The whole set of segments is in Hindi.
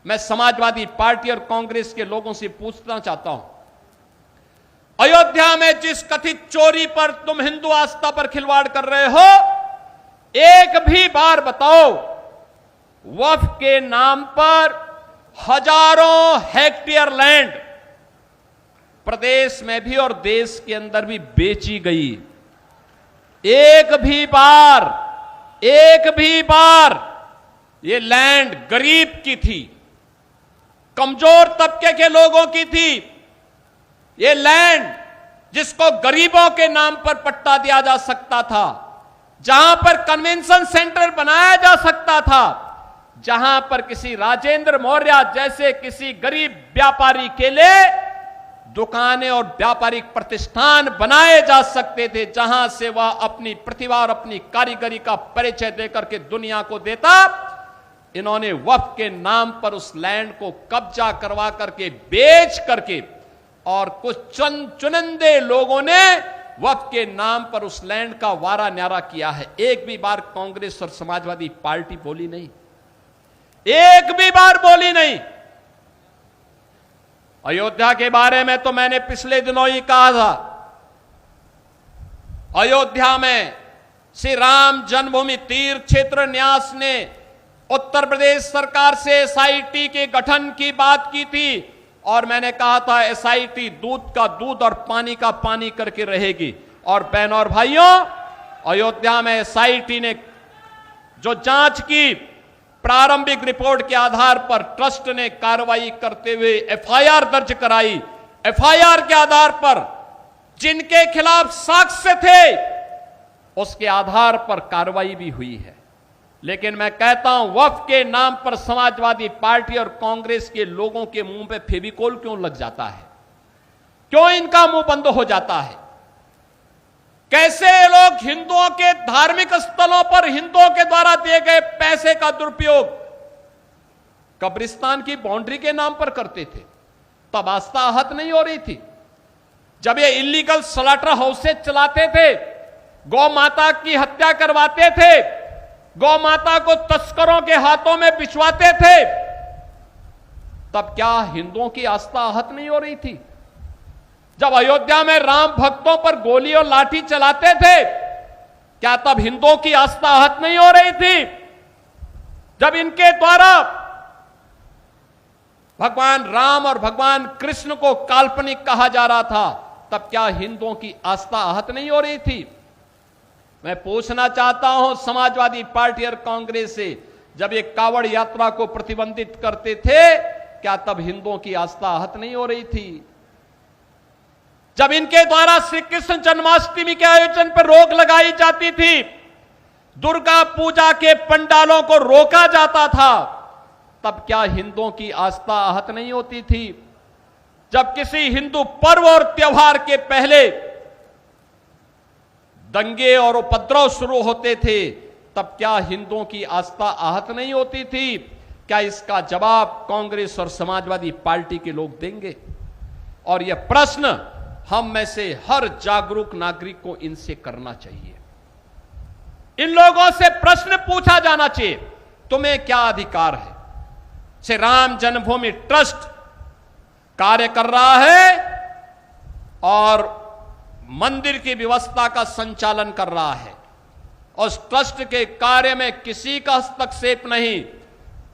मैं समाजवादी पार्टी और कांग्रेस के लोगों से पूछना चाहता हूं, अयोध्या में जिस कथित चोरी पर तुम हिंदू आस्था पर खिलवाड़ कर रहे हो, एक भी बार बताओ वक्फ के नाम पर हजारों हेक्टेयर लैंड प्रदेश में भी और देश के अंदर भी बेची गई। एक भी बार ये लैंड गरीब की थी, कमजोर तबके के लोगों की थी। ये लैंड जिसको गरीबों के नाम पर पट्टा दिया जा सकता था, जहां पर कन्वेंशन सेंटर बनाया जा सकता था, जहां पर किसी राजेंद्र मौर्य जैसे किसी गरीब व्यापारी के लिए दुकानें और व्यापारिक प्रतिष्ठान बनाए जा सकते थे, जहां से वह अपनी प्रतिभा और अपनी कारीगरी का परिचय देकर के दुनिया को देता। इन्होंने वक्फ के नाम पर उस लैंड को कब्जा करवा करके बेच करके, और कुछ चुनिंदे लोगों ने वक्फ के नाम पर उस लैंड का वारा न्यारा किया है। एक भी बार कांग्रेस और समाजवादी पार्टी बोली नहीं, एक भी बार बोली नहीं। अयोध्या के बारे में तो मैंने पिछले दिनों ही कहा था, अयोध्या में श्री राम जन्मभूमि तीर्थ क्षेत्र न्यास ने उत्तर प्रदेश सरकार से एसआईटी के गठन की बात की थी, और मैंने कहा था एसआईटी दूध का दूध और पानी का पानी करके रहेगी। और बहनों और भाइयों, अयोध्या में एसआईटी ने जो जांच की, प्रारंभिक रिपोर्ट के आधार पर ट्रस्ट ने कार्रवाई करते हुए एफआईआर दर्ज कराई। एफआईआर के आधार पर जिनके खिलाफ साक्ष्य थे, उसके आधार पर कार्रवाई भी हुई है। लेकिन मैं कहता हूं, वक्फ के नाम पर समाजवादी पार्टी और कांग्रेस के लोगों के मुंह पे फेविकोल क्यों लग जाता है? क्यों इनका मुंह बंद हो जाता है? कैसे ये लोग हिंदुओं के धार्मिक स्थलों पर हिंदुओं के द्वारा दिए गए पैसे का दुरुपयोग कब्रिस्तान की बाउंड्री के नाम पर करते थे? तब आस्था आहत नहीं हो रही थी। जब ये इलीगल स्लॉटर हाउसेज चलाते थे, गौ माता की हत्या करवाते थे, गौ माता को तस्करों के हाथों में बिछवाते थे, तब क्या हिंदुओं की आस्था आहत नहीं हो रही थी? जब अयोध्या में राम भक्तों पर गोली और लाठी चलाते थे, क्या तब हिंदुओं की आस्था आहत नहीं हो रही थी? जब इनके द्वारा भगवान राम और भगवान कृष्ण को काल्पनिक कहा जा रहा था, तब क्या हिंदुओं की आस्था आहत नहीं हो रही थी? मैं पूछना चाहता हूं समाजवादी पार्टी और कांग्रेस से, जब ये कावड़ यात्रा को प्रतिबंधित करते थे, क्या तब हिंदुओं की आस्था आहत नहीं हो रही थी? जब इनके द्वारा श्री कृष्ण जन्माष्टमी के आयोजन पर रोक लगाई जाती थी, दुर्गा पूजा के पंडालों को रोका जाता था, तब क्या हिंदुओं की आस्था आहत नहीं होती थी? जब किसी हिंदू पर्व और त्योहार के पहले दंगे और उपद्रव शुरू होते थे, तब क्या हिंदुओं की आस्था आहत नहीं होती थी? क्या इसका जवाब कांग्रेस और समाजवादी पार्टी के लोग देंगे? और यह प्रश्न हम में से हर जागरूक नागरिक को इनसे करना चाहिए। इन लोगों से प्रश्न पूछा जाना चाहिए, तुम्हें क्या अधिकार है? श्री राम जन्मभूमि ट्रस्ट कार्य कर रहा है और मंदिर की व्यवस्था का संचालन कर रहा है, और उस ट्रस्ट के कार्य में किसी का हस्तक्षेप नहीं।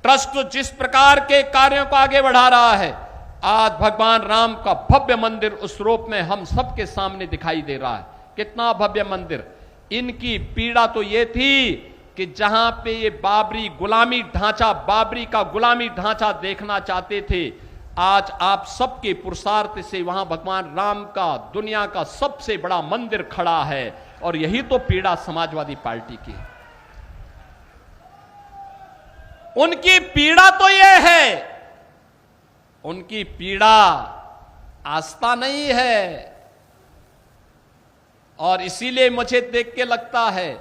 ट्रस्ट जिस प्रकार के कार्यों को आगे बढ़ा रहा है, आज भगवान राम का भव्य मंदिर उस रूप में हम सबके सामने दिखाई दे रहा है। कितना भव्य मंदिर! इनकी पीड़ा तो ये थी कि जहां पे ये बाबरी का गुलामी ढांचा देखना चाहते थे, आज आप सबके पुरुषार्थ से वहां भगवान राम का दुनिया का सबसे बड़ा मंदिर खड़ा है। और यही तो पीड़ा समाजवादी पार्टी की है। उनकी पीड़ा तो यह है, उनकी पीड़ा आस्था नहीं है। और इसीलिए मुझे देख के लगता है,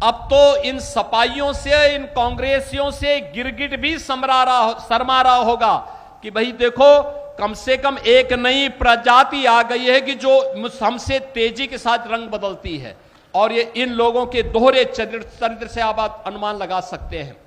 अब तो इन सपाइयों से, इन कांग्रेसियों से गिरगिट भी शर्मा रहा होगा कि भाई देखो, कम से कम एक नई प्रजाति आ गई है कि जो हमसे तेजी के साथ रंग बदलती है। और ये इन लोगों के दोहरे चरित्र से आप अनुमान लगा सकते हैं।